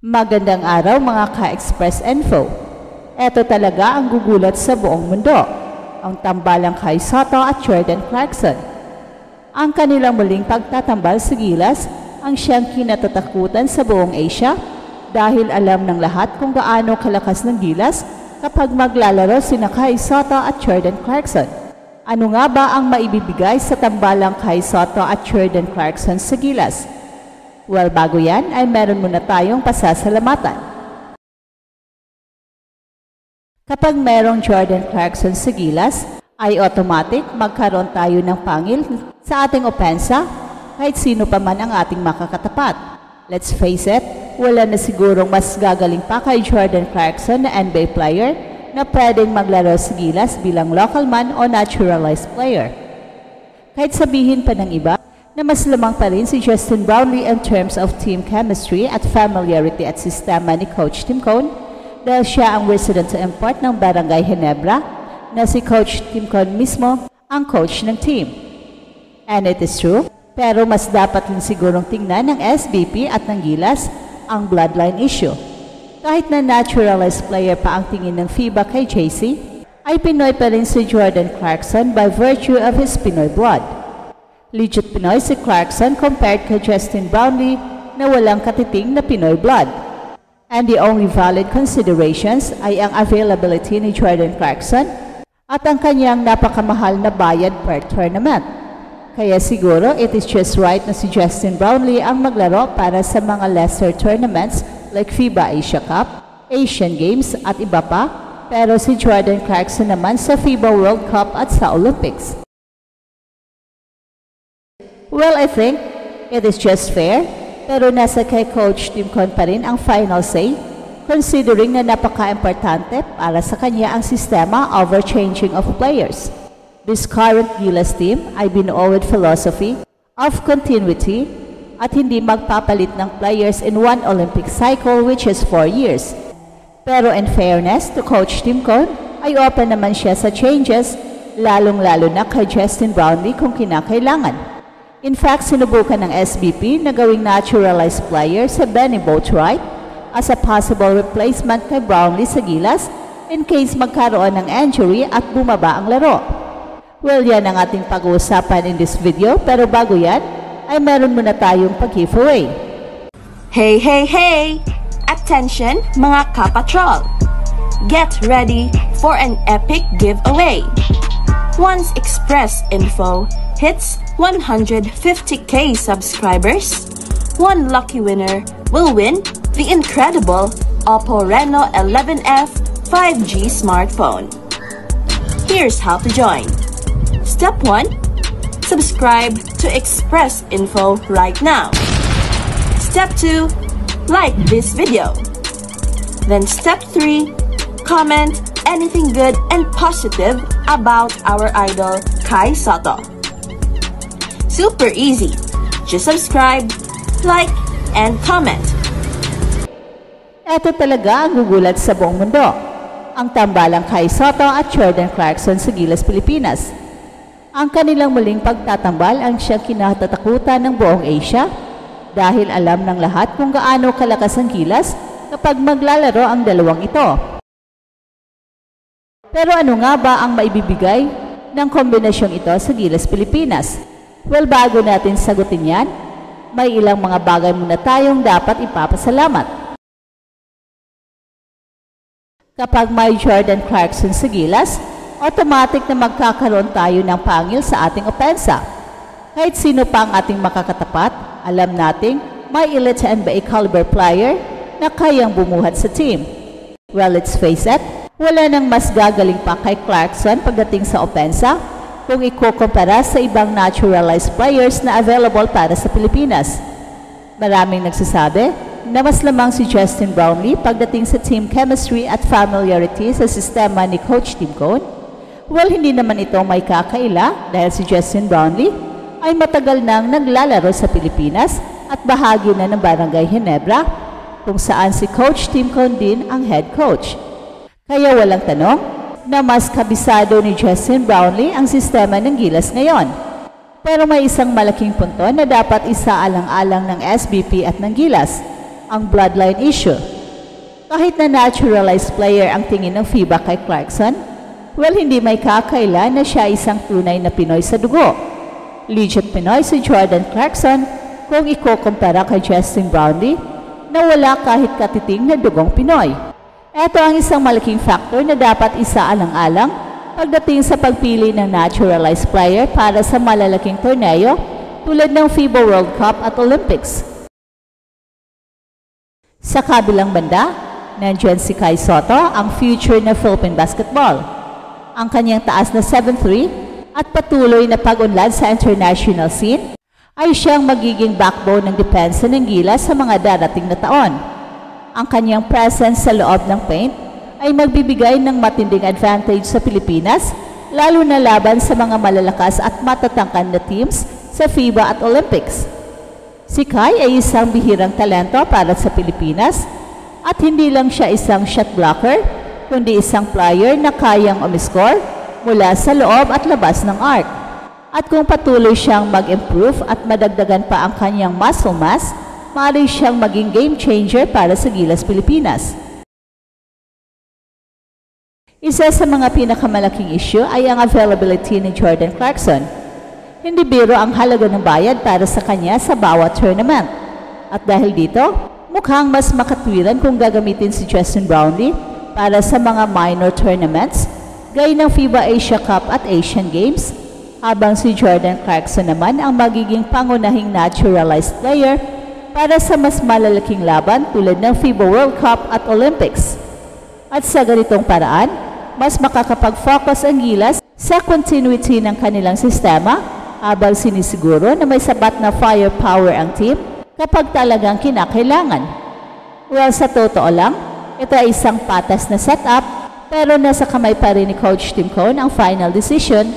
Magandang araw mga ka-Express Info. Ito talaga ang gugulat sa buong mundo. Ang tambalang Kai Sotto at Jordan Clarkson. Ang kanilang muling pagtatambal sa Gilas ang siyang kinatatakutan sa buong Asia dahil alam ng lahat kung gaano kalakas ng Gilas kapag maglalaro sina Kai Sotto at Jordan Clarkson. Ano nga ba ang maibibigay sa tambalang Kai Sotto at Jordan Clarkson sa Gilas? Well, bago yan ay meron muna tayong pasasalamatan. Kapag merong Jordan Clarkson sa Gilas, ay automatic magkaroon tayo ng pangil sa ating opensa kahit sino pa man ang ating makakatapat. Let's face it, wala na sigurong mas gagaling pa kay Jordan Clarkson na NBA player na pwedeng maglaro sa Gilas bilang local man o naturalized player. Kahit sabihin pa ng iba, na mas lamang pa rin si Justin Brownlee in terms of team chemistry at familiarity at sistema ni Coach Tim Cone dahil siya ang resident import ng Barangay Ginebra na si Coach Tim Cone mismo ang coach ng team. And it is true, pero mas dapat rin sigurong tingnan ng SBP at ng Gilas ang bloodline issue. Kahit na naturalized player pa ang tingin ng FIBA kay JC, ay Pinoy pa rin si Jordan Clarkson by virtue of his Pinoy blood. Legit Pinoy si Clarkson compared kay Justin Brownlee na walang katiting na Pinoy blood. And the only valid considerations ay ang availability ni Jordan Clarkson at ang kanyang napakamahal na bayad per tournament. Kaya siguro it is just right na si Justin Brownlee ang maglaro para sa mga lesser tournaments like FIBA Asia Cup, Asian Games at iba pa, pero si Jordan Clarkson naman sa FIBA World Cup at sa Olympics. Well, I think it is just fair, pero nasa kay Coach Tim Cone pa rin ang final say, considering na napaka-importante para sa kanya ang sistema over changing of players. This current Gilas team ay binuo with philosophy of continuity at hindi magpapalit ng players in one Olympic cycle which is 4 years. Pero in fairness to Coach Tim Cone, ay open naman siya sa changes, lalong-lalo na kay Justin Brownlee kung kinakailangan. In fact, sinubukan ng SBP na gawing naturalized player sa Benny Boatwright as a possible replacement kay Brownlee sa Gilas in case magkaroon ng injury at bumaba ang laro. Well, yan ang ating pag-uusapan in this video, pero bago yan, ay meron muna tayong pag-giveaway. Hey, hey, hey! Attention mga kapatrol! Get ready for an epic giveaway! Once Express Info hits 150k subscribers, one lucky winner will win the incredible Oppo Reno 11F 5G smartphone. Here's how to join. Step 1. Subscribe to Express Info right now. Step 2. Like this video. Then step 3. Comment anything good and positive about our idol Kai Sotto. Super easy. Just subscribe, like, and comment. Ito talaga ang gugulat sa buong mundo. Ang tambalang Kai Sotto at Jordan Clarkson sa Gilas, Pilipinas. Ang kanilang muling pagtatambal ang siyang kinatatakutan ng buong Asia dahil alam ng lahat kung gaano kalakas ang Gilas kapag maglalaro ang dalawang ito. Pero ano nga ba ang maibibigay ng kombinasyong ito sa Gilas, Pilipinas? Well, bago natin sagutin yan, may ilang mga bagay muna tayong dapat ipapasalamat. Kapag may Jordan Clarkson sa Gilas, automatic na magkakaroon tayo ng pangil sa ating opensa. Kahit sino pa ang ating makakatapat, alam nating may elite NBA caliber player na kayang bumuhat sa team. Well, let's face it, wala nang mas gagaling pa kay Clarkson pagdating sa opensa kung ikukumpara sa ibang naturalized players na available para sa Pilipinas. Maraming nagsasabi na mas lamang si Justin Brownlee pagdating sa team chemistry at familiarity sa sistema ni Coach Tim Cone. Well, hindi naman ito may kakaila dahil si Justin Brownlee ay matagal nang naglalaro sa Pilipinas at bahagi na ng Barangay Ginebra kung saan si Coach Tim Cone din ang head coach. Kaya walang tanong na mas kabisado ni Justin Brownlee ang sistema ng Gilas ngayon. Pero may isang malaking punto na dapat isaalang-alang ng SBP at ng Gilas. ang bloodline issue. Kahit na naturalized player ang tingin ng FIBA kay Clarkson, well, hindi may kakaila na siya isang tunay na Pinoy sa dugo. Legit Pinoy si Jordan Clarkson kung ikukumpara kay Justin Brownlee na wala kahit katiting na dugong Pinoy. Ito ang isang malaking factor na dapat isaalang-alang pagdating sa pagpili ng naturalized player para sa malalaking torneo tulad ng FIBA World Cup at Olympics. Sa kabilang banda, nandiyan si Kai Sotto, ang future na Philippine basketball. Ang kanyang taas na 7'3" at patuloy na pag-unlad sa international scene ay siyang magiging backbone ng depensa ng Gilas sa mga darating na taon. Ang kanyang presence sa loob ng paint ay magbibigay ng matinding advantage sa Pilipinas, lalo na laban sa mga malalakas at matatangkad na teams sa FIBA at Olympics. Si Kai ay isang bihirang talento para sa Pilipinas at hindi lang siya isang shot blocker, kundi isang player na kayang umiscore mula sa loob at labas ng arc. At kung patuloy siyang mag-improve at madagdagan pa ang kanyang muscle mass, maaari siyang maging game changer para sa Gilas Pilipinas. Isa sa mga pinakamalaking issue ay ang availability ni Jordan Clarkson. Hindi biro ang halaga ng bayad para sa kanya sa bawat tournament. At dahil dito, mukhang mas makatwiran kung gagamitin si Justin Brownlee para sa mga minor tournaments, gaya ng FIBA Asia Cup at Asian Games, habang si Jordan Clarkson naman ang magiging pangunahing naturalized player para sa mas malalaking laban tulad ng FIBA World Cup at Olympics. At sa ganitong paraan, mas makakapag-focus ang Gilas sa continuity ng kanilang sistema habang sinisiguro na may sapat na firepower ang team kapag talagang kinakailangan. Well, sa totoo lang, ito ay isang patas na setup pero nasa kamay pa rin ni Coach Tim Cone ang final decision,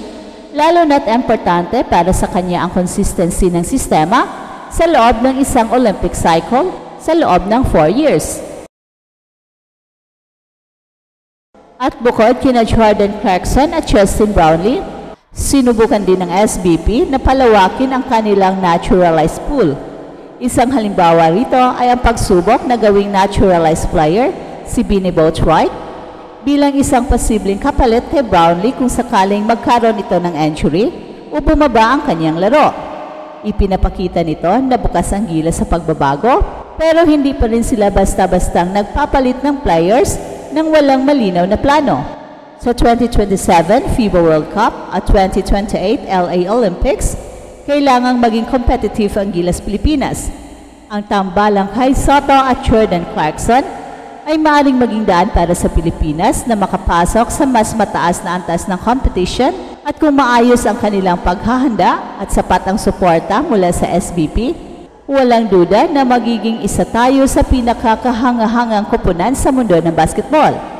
lalo na't importante para sa kanya ang consistency ng sistema sa loob ng isang Olympic cycle sa loob ng 4 years. At bukod kina Jordan Clarkson at Justin Brownlee, sinubukan din ng SBP na palawakin ang kanilang naturalized pool. Isang halimbawa rito ay ang pagsubok na gawing naturalized player si Beanie Boatwright bilang isang posibleng kapalit kay Brownlee kung sakaling magkaroon ito ng injury o bumaba ang kanyang laro. Ipinapakita nito na bukas ang Gilas sa pagbabago, pero hindi pa rin sila basta-bastang nagpapalit ng players nang walang malinaw na plano. Sa 2027 FIBA World Cup at 2028 LA Olympics, kailangang maging competitive ang Gilas Pilipinas. Ang tambalang Kai Sotto at Jordan Clarkson ay maaaring maging daan para sa Pilipinas na makapasok sa mas mataas na antas ng competition. At kung maayos ang kanilang paghahanda at sapat ang suporta mula sa SBP, walang duda na magiging isa tayo sa pinakakahangahangang koponan sa mundo ng basketball.